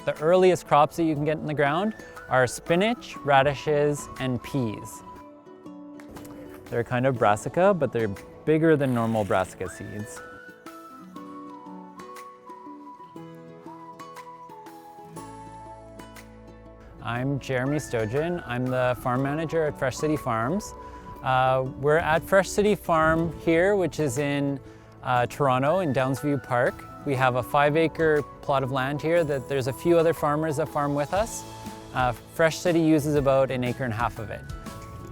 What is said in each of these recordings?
The earliest crops that you can get in the ground are spinach, radishes, and peas. They're kind of brassica, but they're bigger than normal brassica seeds. I'm Jeremy Stojan. I'm the farm manager at Fresh City Farms. We're at Fresh City Farm here, which is in Toronto in Downsview Park. We have a 5-acre plot of land here that there's a few other farmers that farm with us. Fresh City uses about 1.5 acres of it.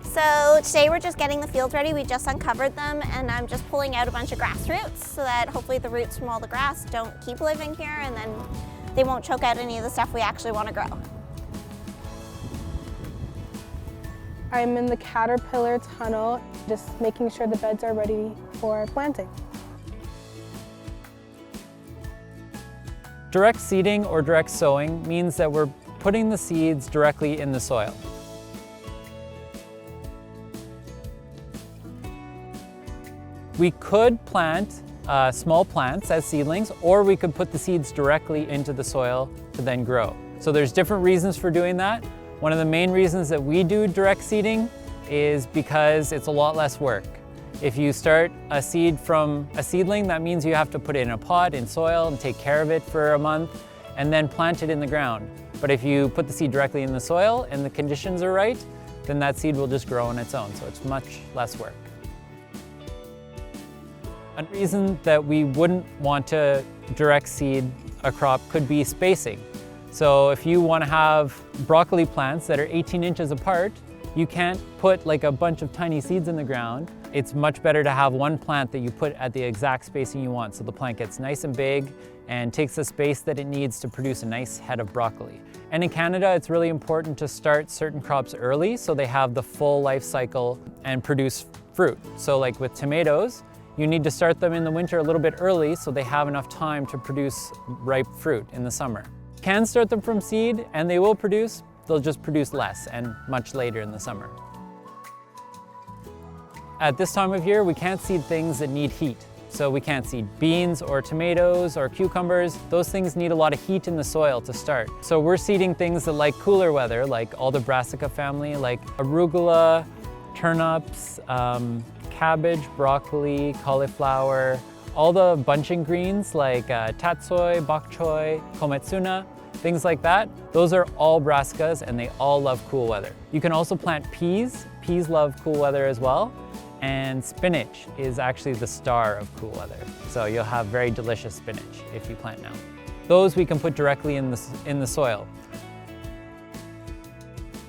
So today we're just getting the fields ready. We just uncovered them and I'm just pulling out a bunch of grass roots so that hopefully the roots from all the grass don't keep living here and then they won't choke out any of the stuff we actually want to grow. I'm in the caterpillar tunnel, just making sure the beds are ready for planting. Direct seeding or direct sowing means that we're putting the seeds directly in the soil. We could plant small plants as seedlings, or we could put the seeds directly into the soil to then grow. So there's different reasons for doing that. One of the main reasons that we do direct seeding is because it's a lot less work. If you start a seed from a seedling, that means you have to put it in a pot in soil and take care of it for a month and then plant it in the ground. But if you put the seed directly in the soil and the conditions are right, then that seed will just grow on its own, so it's much less work. A reason that we wouldn't want to direct seed a crop could be spacing. So if you want to have broccoli plants that are 18 inches apart, you can't put like a bunch of tiny seeds in the ground. It's much better to have one plant that you put at the exact spacing you want, so the plant gets nice and big and takes the space that it needs to produce a nice head of broccoli. And in Canada, it's really important to start certain crops early so they have the full life cycle and produce fruit. So like with tomatoes, you need to start them in the winter a little bit early so they have enough time to produce ripe fruit in the summer. You can start them from seed and they will produce, they'll just produce less and much later in the summer. At this time of year, we can't seed things that need heat. So we can't seed beans or tomatoes or cucumbers. Those things need a lot of heat in the soil to start. So we're seeding things that like cooler weather, like all the brassica family, like arugula, turnips, cabbage, broccoli, cauliflower, all the bunching greens like tatsoi, bok choy, kometsuna, things like that. Those are all brassicas and they all love cool weather. You can also plant peas. Peas love cool weather as well. And spinach is actually the star of cool weather. So you'll have very delicious spinach if you plant now. Those we can put directly in the soil.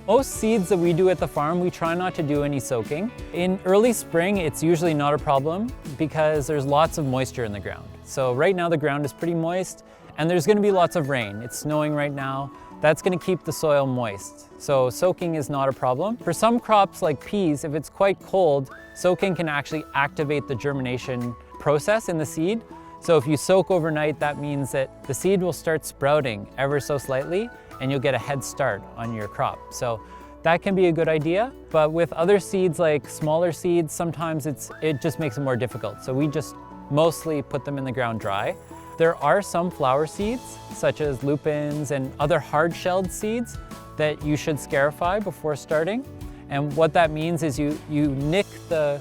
Most seeds that we do at the farm, we try not to do any soaking. In early spring, it's usually not a problem because there's lots of moisture in the ground. So right now the ground is pretty moist and there's going to be lots of rain. It's snowing right now. That's going to keep the soil moist. So soaking is not a problem. For some crops like peas, if it's quite cold, soaking can actually activate the germination process in the seed. So if you soak overnight, that means that the seed will start sprouting ever so slightly and you'll get a head start on your crop. So that can be a good idea. But with other seeds like smaller seeds, sometimes it just makes it more difficult. So we just mostly put them in the ground dry. There are some flower seeds, such as lupins and other hard-shelled seeds that you should scarify before starting. And what that means is you nick the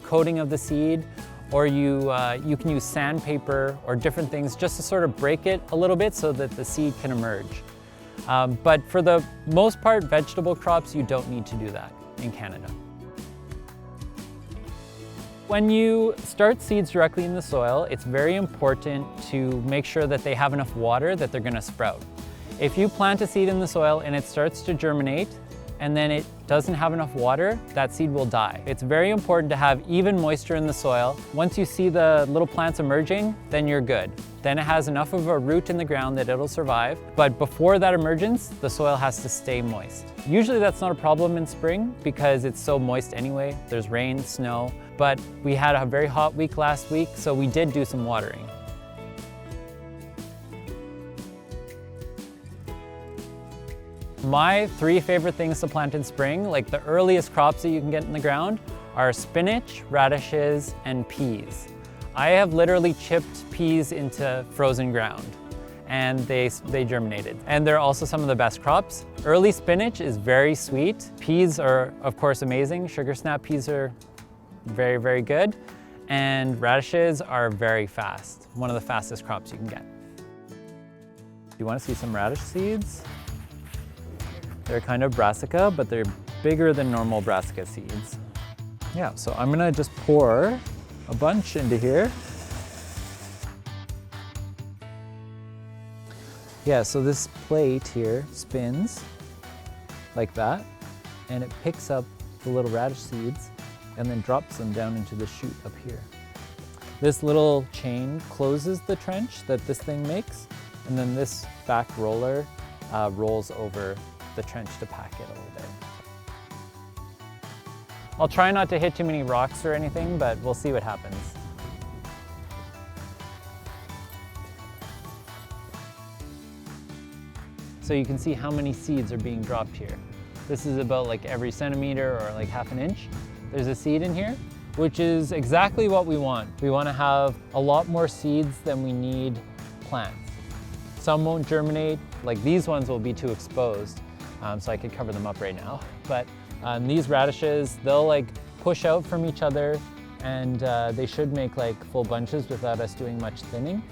coating of the seed, or you can use sandpaper or different things just to sort of break it a little bit so that the seed can emerge. But for the most part, vegetable crops, you don't need to do that in Canada. When you start seeds directly in the soil, it's very important to make sure that they have enough water that they're going to sprout. If you plant a seed in the soil and it starts to germinate and then it doesn't have enough water, that seed will die. It's very important to have even moisture in the soil. Once you see the little plants emerging, then you're good. Then it has enough of a root in the ground that it'll survive. But before that emergence, the soil has to stay moist. Usually that's not a problem in spring because it's so moist anyway. There's rain, snow, but we had a very hot week last week, so we did do some watering. My 3 favorite things to plant in spring, like the earliest crops that you can get in the ground, are spinach, radishes, and peas. I have literally chipped peas into frozen ground. and they germinated. And they're also some of the best crops. Early spinach is very sweet. Peas are, of course, amazing. Sugar snap peas are very, very good. And radishes are very fast. One of the fastest crops you can get. You want to see some radish seeds? They're kind of brassica, but they're bigger than normal brassica seeds. Yeah, so I'm gonna just pour a bunch into here. Yeah, so this plate here spins like that, and it picks up the little radish seeds and then drops them down into the chute up here. This little chain closes the trench that this thing makes, and then this back roller rolls over the trench to pack it over there. I'll try not to hit too many rocks or anything, but we'll see what happens. So you can see how many seeds are being dropped here. This is about like every centimeter or like half an inch. There's a seed in here, which is exactly what we want. We want to have a lot more seeds than we need plants. Some won't germinate, like these ones will be too exposed, so I could cover them up right now. But these radishes, they'll like push out from each other, and they should make like full bunches without us doing much thinning.